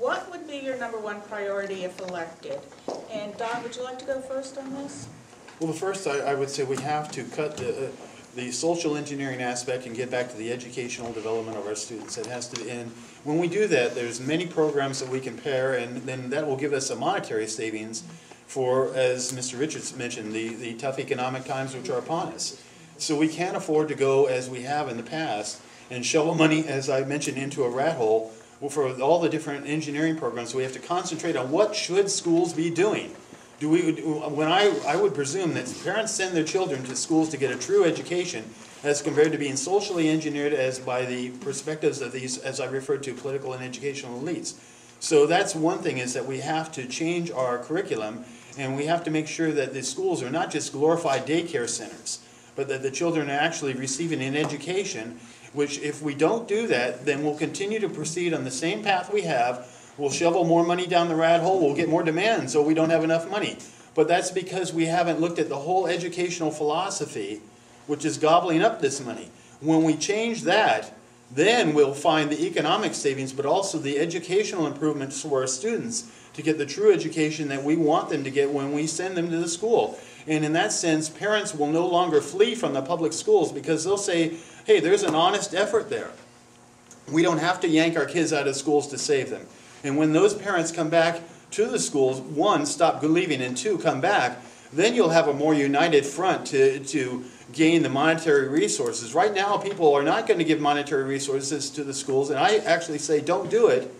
what would be your #1 priority if elected? And Don, would you like to go first on this? Well, the first, I would say we have to cut the social engineering aspect and get back to the educational development of our students. It has to, and when we do that, there's many programs that we can pair, and then that will give us a monetary savings for, as Mr. Richards mentioned, the tough economic times which are upon us. So we can't afford to go, as we have in the past, and shovel money, as I mentioned, into a rat hole for all the different engineering programs. So we have to concentrate on what should schools be doing. I would presume that parents send their children to schools to get a true education as compared to being socially engineered as by the perspectives of these, as I referred to, political and educational elites. So that's one thing, is that we have to change our curriculum, and we have to make sure that the schools are not just glorified daycare centers, but that the children are actually receiving an education, which if we don't do that, then we'll continue to proceed on the same path we have. We'll shovel more money down the rat hole, we'll get more demand, so we don't have enough money. But that's because we haven't looked at the whole educational philosophy, which is gobbling up this money. When we change that, then we'll find the economic savings, but also the educational improvements for our students to get the true education that we want them to get when we send them to the school. And in that sense, parents will no longer flee from the public schools because they'll say, hey, there's an honest effort there. We don't have to yank our kids out of schools to save them. And when those parents come back to the schools, one, stop leaving, and two, come back, then you'll have a more united front to gain the monetary resources. Right now, people are not going to give monetary resources to the schools, and I actually say don't do it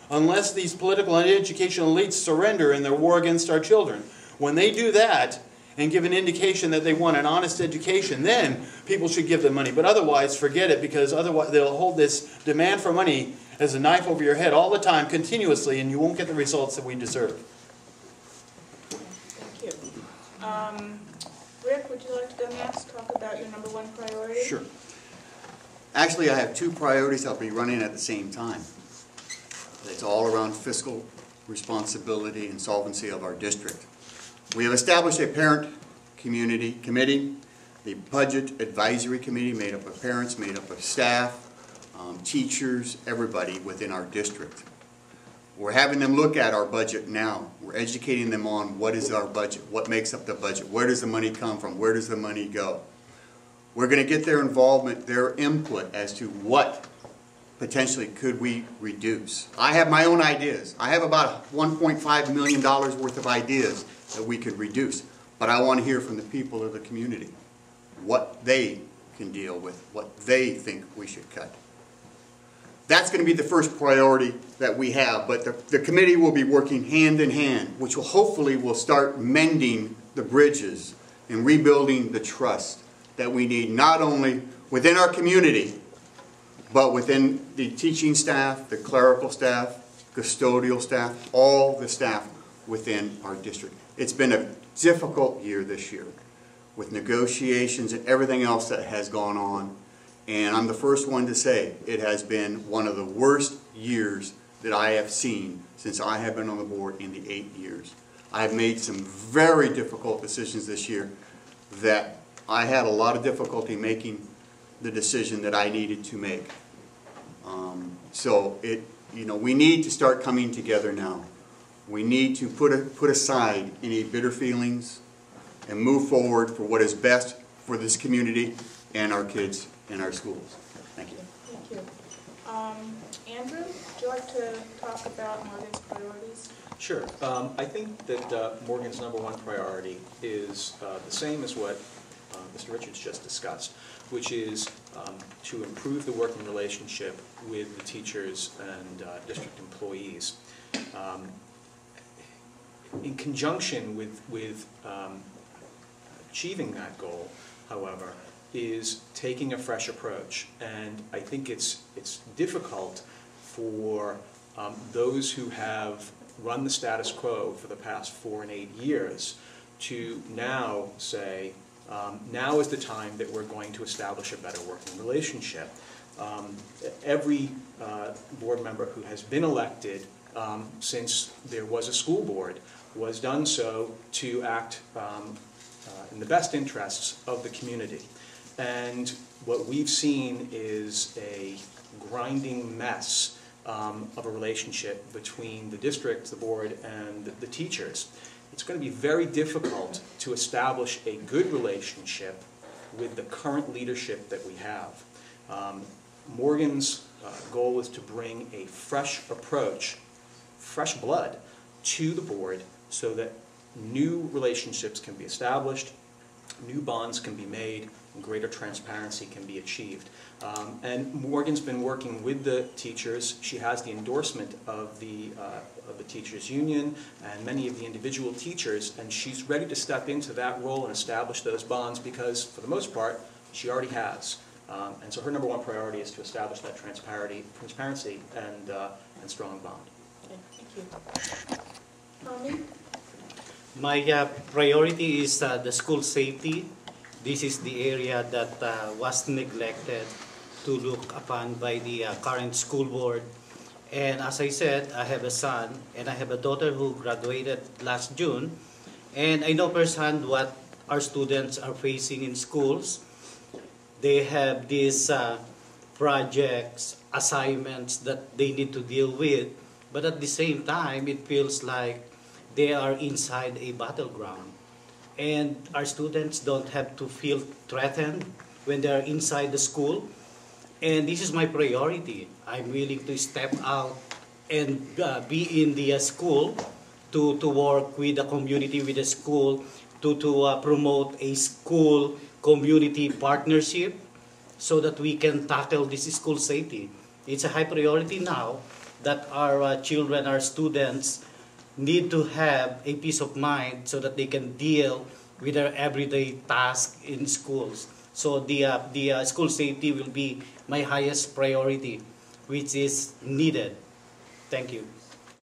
unless these political and educational elites surrender in their war against our children. When they do that and give an indication that they want an honest education, then people should give them money. But otherwise, forget it, because otherwise they'll hold this demand for money as a knife over your head all the time, continuously, and you won't get the results that we deserve. Thank you. Rick, would you like to go next, talk about your #1 priority? Sure. Actually, I have 2 priorities I'll be running at the same time. It's all around fiscal responsibility and solvency of our district. We have established a parent community committee, the budget advisory committee made up of parents, made up of staff, teachers, everybody within our district. We're having them look at our budget now. We're educating them on what is our budget, what makes up the budget, where does the money come from, where does the money go. We're going to get their involvement, their input as to what potentially could we reduce. I have my own ideas. I have about $1.5 million worth of ideas that we could reduce. But I want to hear from the people of the community what they can deal with, what they think we should cut. That's going to be the first priority that we have, but the committee will be working hand in hand, which will hopefully will start mending the bridges and rebuilding the trust that we need, not only within our community, but within the teaching staff, the clerical staff, custodial staff, all the staff within our district. It's been a difficult year this year with negotiations and everything else that has gone on. And I'm the first one to say it has been one of the worst years that I have seen since I have been on the board in the 8 years. I have made some very difficult decisions this year that I had a lot of difficulty making the decision that I needed to make. We need to start coming together now. We need to put aside any bitter feelings and move forward for what is best for this community and our kids in our schools. Thank you. Thank you. Andrew, would you like to talk about Morgan's priorities? Sure. I think that Morgan's #1 priority is the same as what Mr. Richards just discussed, which is to improve the working relationship with the teachers and district employees. In conjunction with achieving that goal, however, is taking a fresh approach. And I think it's difficult for those who have run the status quo for the past 4 and 8 years to now say, now is the time that we're going to establish a better working relationship. Every board member who has been elected since there was a school board was done so to act in the best interests of the community. And what we've seen is a grinding mess of a relationship between the district, the board, and the teachers. It's going to be very difficult to establish a good relationship with the current leadership that we have. Morgan's goal is to bring a fresh approach, fresh blood, to the board so that new relationships can be established, new bonds can be made, and greater transparency can be achieved. And Morgan's been working with the teachers. She has the endorsement of the teachers union and many of the individual teachers, and she's ready to step into that role and establish those bonds because, for the most part, she already has. And so her number one priority is to establish that transparency and strong bond. Okay, thank you. Hermy? My priority is the school safety. This is the area that was neglected to look upon by the current school board. And as I said, I have a son and I have a daughter who graduated last June. And I know firsthand what our students are facing in schools. They have these projects, assignments that they need to deal with. But at the same time, it feels like they are inside a battleground. And our students don't have to feel threatened when they are inside the school. And this is my priority. I'm willing to step out and be in the school to work with the community, with the school, to promote a school community partnership so that we can tackle this school safety. It's a high priority now that our children, our students, need to have a peace of mind so that they can deal with their everyday tasks in schools. So the school safety will be my highest priority, which is needed. Thank you.